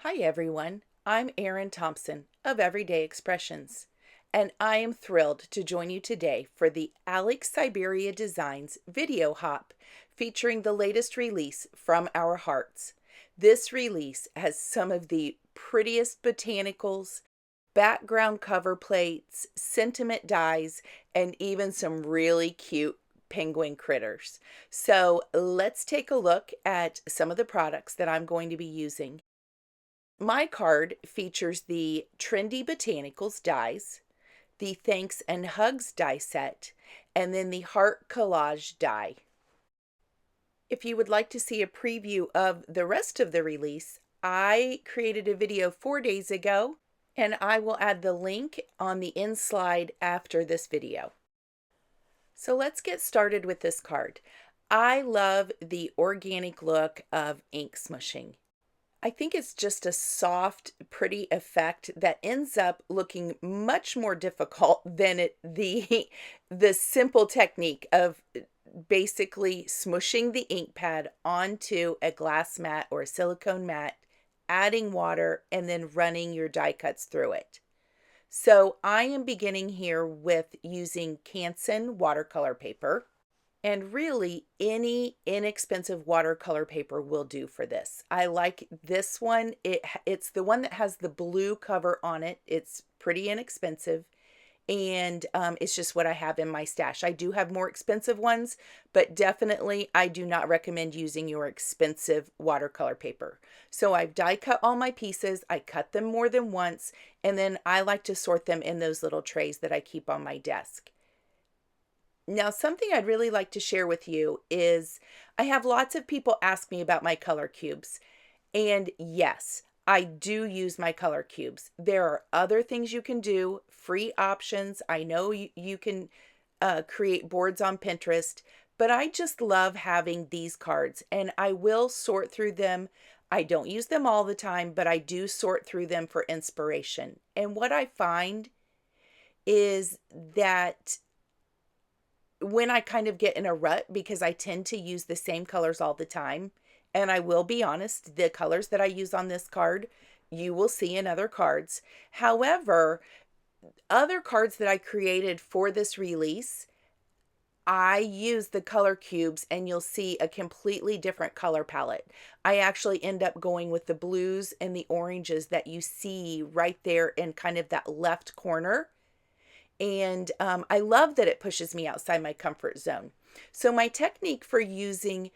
Hi everyone, I'm Erin Thompson of Everyday Expressions, and I am thrilled to join you today for the Alex Syberia Designs video hop featuring the latest release from our hearts. This release has some of the prettiest botanicals, background cover plates, sentiment dies, and even some really cute penguin critters. So let's take a look at some of the products that I'm going to be using. My card features the Trendy Botanicals dies, the Thanks and Hugs die set, and then the Heart Collage die. If you would like to see a preview of the rest of the release, I created a video 4 days ago, and I will add the link on the end slide after this video. So let's get started with this card. I love the organic look of ink smushing. I think it's just a soft, pretty effect that ends up looking much more difficult than the simple technique of basically smushing the ink pad onto a glass mat or a silicone mat, adding water, and then running your die cuts through it. So I am beginning here with using Canson watercolor paper. And really, any inexpensive watercolor paper will do for this. I like this one. It's the one that has the blue cover on it. It's pretty inexpensive, and it's just what I have in my stash. I do have more expensive ones, but definitely I do not recommend using your expensive watercolor paper. So I've die cut all my pieces. I cut them more than once, and then I like to sort them in those little trays that I keep on my desk. Now, something I'd really like to share with you is I have lots of people ask me about my color cubes. And yes, I do use my color cubes. There are other things you can do, free options. I know you can create boards on Pinterest, but I just love having these cards, and I will sort through them. I don't use them all the time, but I do sort through them for inspiration. And what I find is that when I kind of get in a rut, because I tend to use the same colors all the time, and I will be honest, the colors that I use on this card, you will see in other cards. However, other cards that I created for this release, I use the color cubes and you'll see a completely different color palette. I actually end up going with the blues and the oranges that you see right there in kind of that left corner. And I love that it pushes me outside my comfort zone. So my technique for using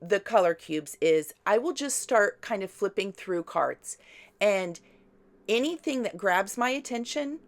the color cubes is I will just start kind of flipping through cards, and anything that grabs my attention,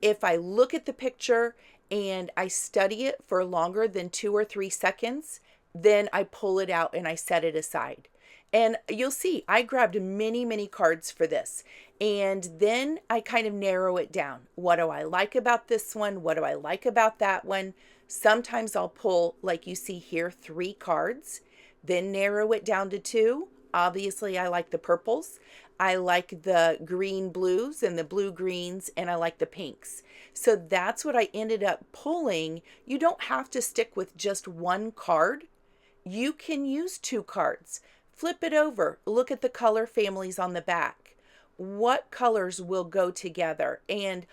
if I look at the picture and I study it for longer than 2 or 3 seconds, then I pull it out and I set it aside. And you'll see I grabbed many, many cards for this. And then I kind of narrow it down. What do I like about this one? What do I like about that one? Sometimes I'll pull, like you see here, 3 cards, then narrow it down to 2. Obviously, I like the purples. I like the green blues and the blue greens, and I like the pinks. So that's what I ended up pulling. You don't have to stick with just one card. You can use 2 cards. Flip it over. Look at the color families on the back. What colors will go together? And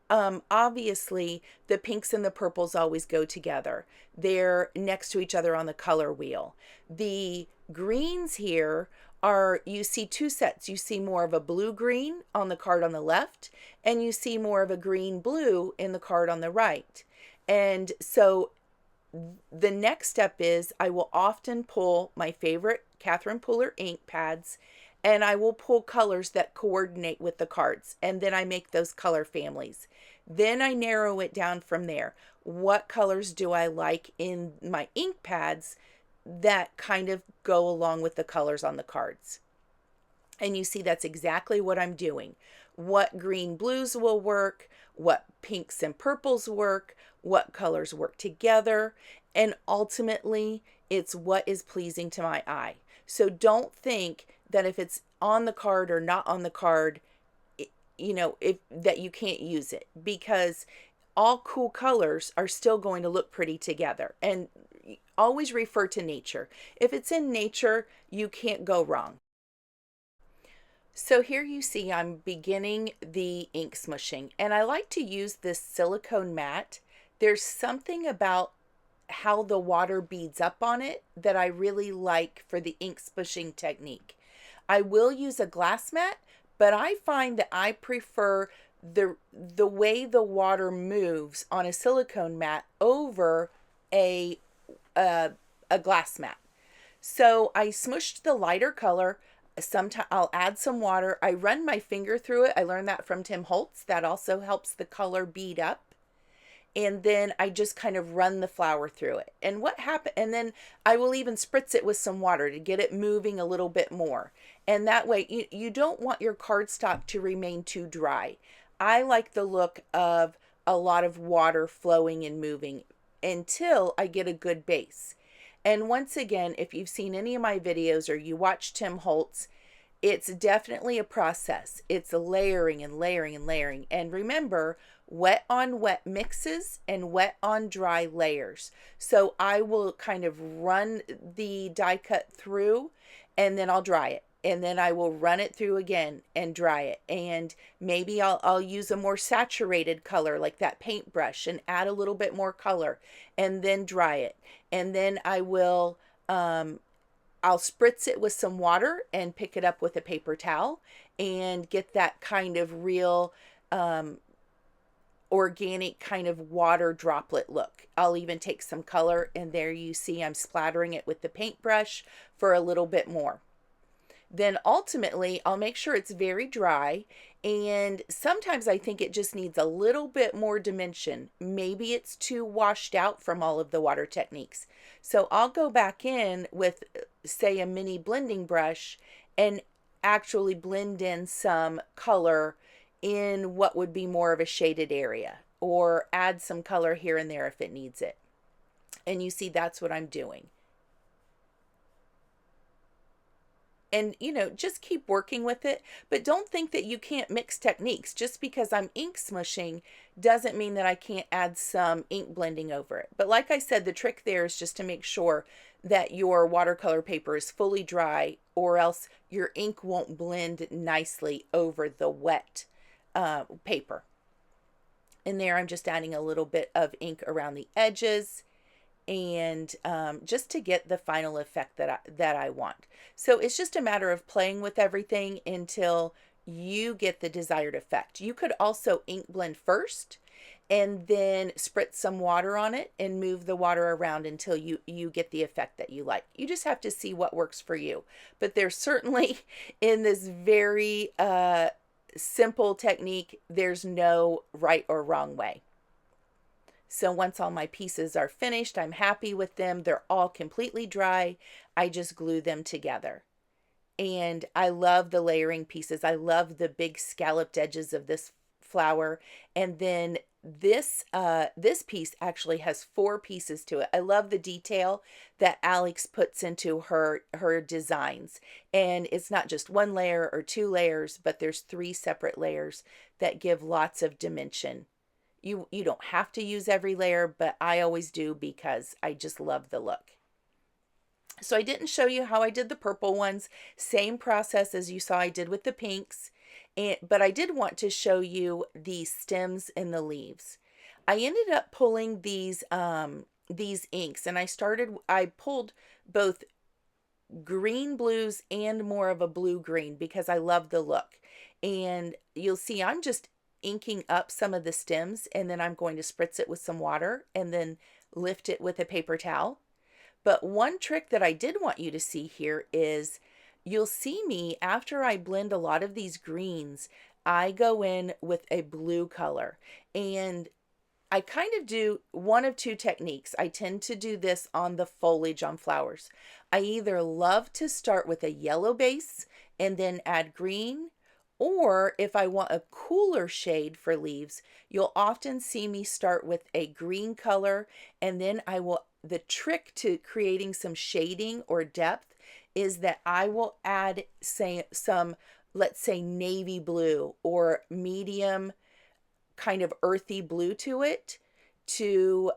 obviously, the pinks and the purples always go together. They're next to each other on the color wheel. The greens here are, you see 2 sets. You see more of a blue-green on the card on the left, and you see more of a green-blue in the card on the right. And so the next step is I will often pull my favorite Catherine Pooler ink pads, and I will pull colors that coordinate with the cards, and then I make those color families. Then I narrow it down from there. What colors do I like in my ink pads that kind of go along with the colors on the cards? And you see that's exactly what I'm doing. What green blues will work, what pinks and purples work, what colors work together, and ultimately it's what is pleasing to my eye. So don't think that if it's on the card or not on the card, if that you can't use it, because all cool colors are still going to look pretty together. And always refer to nature. If it's in nature, you can't go wrong. So here you see I'm beginning the ink smushing, and I like to use this silicone mat. There's something about how the water beads up on it that I really like for the ink smushing technique. I will use a glass mat, but I find that I prefer the way the water moves on a silicone mat over a a, a glass mat. So I smushed the lighter color. Sometimes I'll add some water. I run my finger through it. I learned that from Tim Holtz. That also helps the color bead up. And then I just kind of run the flower through it. And what happened, and then I will even spritz it with some water to get it moving a little bit more. And that way, you don't want your cardstock to remain too dry. I like the look of a lot of water flowing and moving until I get a good base. And once again, if you've seen any of my videos or you watch Tim Holtz, it's definitely a process. It's a layering and layering and layering. And remember, wet on wet mixes and wet on dry layers. So I will kind of run the die cut through and then I'll dry it. And then I will run it through again and dry it. And maybe I'll use a more saturated color like that paintbrush and add a little bit more color and then dry it. And then I'll spritz it with some water and pick it up with a paper towel and get that kind of real organic kind of water droplet look. I'll even take some color, and there you see I'm splattering it with the paintbrush for a little bit more. Then ultimately I'll make sure it's very dry, and sometimes I think it just needs a little bit more dimension. Maybe it's too washed out from all of the water techniques. So I'll go back in with, say, a mini blending brush and actually blend in some color in what would be more of a shaded area, or add some color here and there if it needs it. And you see that's what I'm doing. And just keep working with it, but don't think that you can't mix techniques. Just because I'm ink smushing doesn't mean that I can't add some ink blending over it. But like I said, the trick there is just to make sure that your watercolor paper is fully dry, or else your ink won't blend nicely over the wet paper. And there I'm just adding a little bit of ink around the edges, and just to get the final effect that I want. So it's just a matter of playing with everything until you get the desired effect. You could also ink blend first and then spritz some water on it and move the water around until you get the effect that you like. You just have to see what works for you. But there's certainly, in this very simple technique, there's no right or wrong way. So once all my pieces are finished, I'm happy with them. They're all completely dry. I just glue them together. And I love the layering pieces. I love the big scalloped edges of this flower. And then this piece actually has 4 pieces to it. I love the detail that Alex puts into her designs. And it's not just 1 layer or 2 layers, but there's 3 separate layers that give lots of dimension. You don't have to use every layer, but I always do because I just love the look. So I didn't show you how I did the purple ones. Same process as you saw I did with the pinks. But I did want to show you the stems and the leaves. I ended up pulling these inks, and I pulled both green blues and more of a blue green because I love the look. And you'll see I'm just inking up some of the stems, and then I'm going to spritz it with some water and then lift it with a paper towel. But one trick that I did want you to see here is you'll see me, after I blend a lot of these greens, I go in with a blue color, and I kind of do one of 2 techniques. I tend to do this on the foliage on flowers. I either love to start with a yellow base and then add green, or if I want a cooler shade for leaves, you'll often see me start with a green color, and then the trick to creating some shading or depth is that I will add some, let's say, navy blue or medium kind of earthy blue to it, to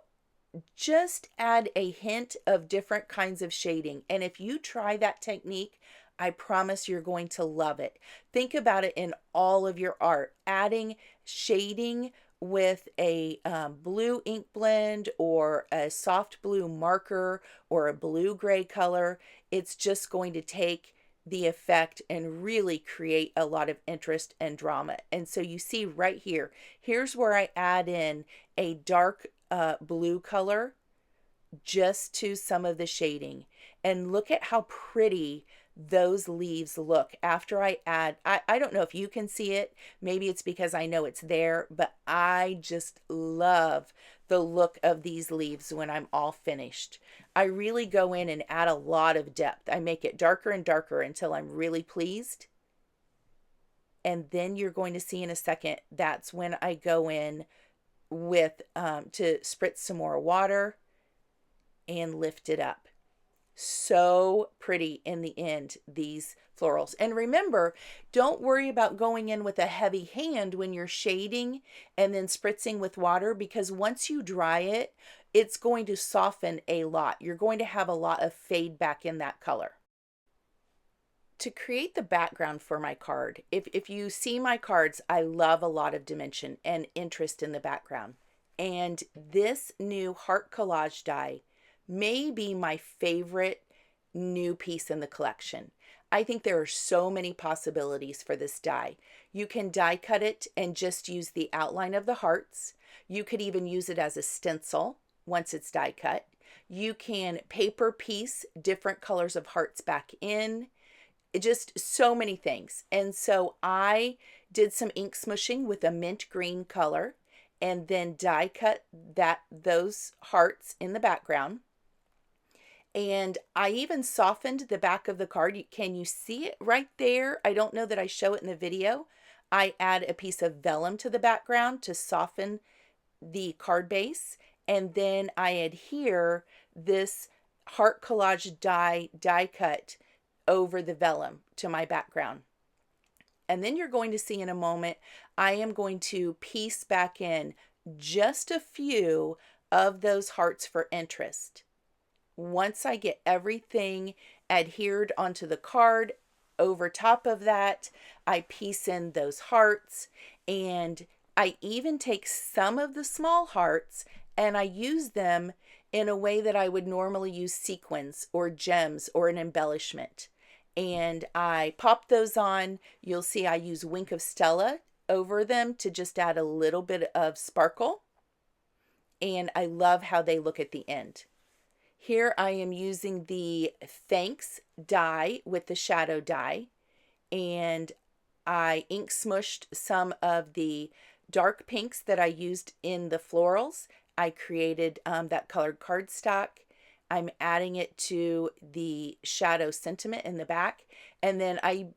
just add a hint of different kinds of shading. And if you try that technique, I promise you're going to love it. Think about it in all of your art, adding shading with a blue ink blend or a soft blue marker or a blue gray color. It's just going to take the effect and really create a lot of interest and drama. And so you see right here, here's where I add in a dark blue color just to some of the shading. And look at how pretty those leaves look after I add, I don't know if you can see it, maybe it's because I know it's there, but I just love the look of these leaves when I'm all finished. I really go in and add a lot of depth. I make it darker and darker until I'm really pleased. And then you're going to see in a second, that's when I go in with to spritz some more water and lift it up. So pretty in the end, these florals. And remember, don't worry about going in with a heavy hand when you're shading and then spritzing with water, because once you dry it, it's going to soften a lot. You're going to have a lot of fade back in that color. To create the background for my card, if you see my cards, I love a lot of dimension and interest in the background. And this new heart collage die may be my favorite new piece in the collection. I think there are so many possibilities for this die. You can die cut it and just use the outline of the hearts. You could even use it as a stencil once it's die cut. You can paper piece different colors of hearts back in. Just so many things. And so I did some ink smushing with a mint green color and then die cut those hearts in the background. And I even softened the back of the card. Can you see it right there? I don't know that I show it in the video. I add a piece of vellum to the background to soften the card base. And then I adhere this heart collage die cut over the vellum to my background. And then you're going to see in a moment, I am going to piece back in just a few of those hearts for interest. Once I get everything adhered onto the card, over top of that, I piece in those hearts, and I even take some of the small hearts and I use them in a way that I would normally use sequins or gems or an embellishment. And I pop those on. You'll see I use Wink of Stella over them to just add a little bit of sparkle. And I love how they look at the end. Here I am using the Thanks die with the shadow die, and I ink smushed some of the dark pinks that I used in the florals. I created that colored cardstock. I'm adding it to the shadow sentiment in the back, and then I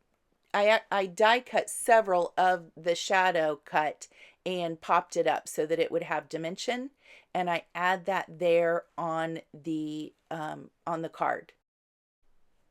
die cut several of the shadow cut and popped it up so that it would have dimension, and I add that there on the card.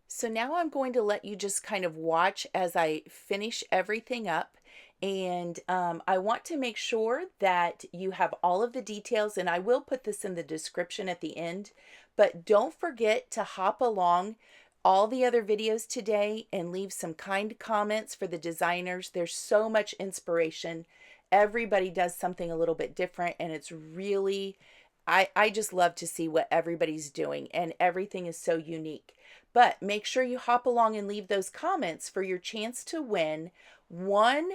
So now I'm going to let you just kind of watch as I finish everything up. And I want to make sure that you have all of the details, and I will put this in the description at the end, but don't forget to hop along all the other videos today and leave some kind comments for the designers. There's so much inspiration. Everybody does something a little bit different, and it's really, I just love to see what everybody's doing, and everything is so unique. But make sure you hop along and leave those comments for your chance to win one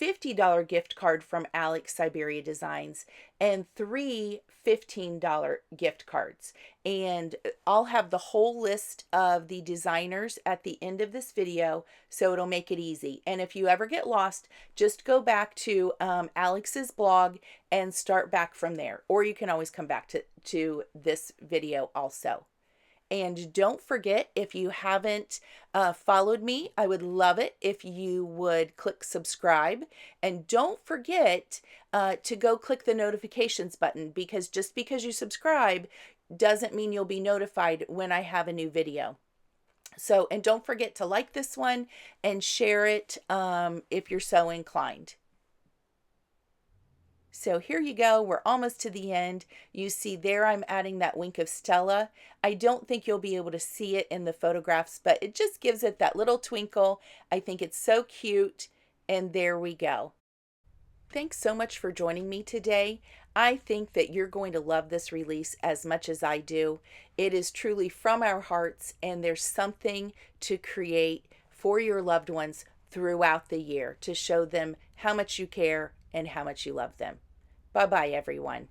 $50 gift card from Alex Syberia Designs and 3 $15 gift cards. And I'll have the whole list of the designers at the end of this video, so it'll make it easy. And if you ever get lost, just go back to Alex's blog and start back from there. Or you can always come back to this video also. And don't forget, if you haven't followed me, I would love it if you would click subscribe. And don't forget to go click the notifications button, because just because you subscribe doesn't mean you'll be notified when I have a new video. So, and don't forget to like this one and share it if you're so inclined. So here you go, we're almost to the end. You see there I'm adding that wink of Stella. I don't think you'll be able to see it in the photographs, but it just gives it that little twinkle. I think it's so cute, and there we go. Thanks so much for joining me today. I think that you're going to love this release as much as I do. It is truly from our hearts, and there's something to create for your loved ones throughout the year to show them how much you care and how much you love them. Bye-bye, everyone.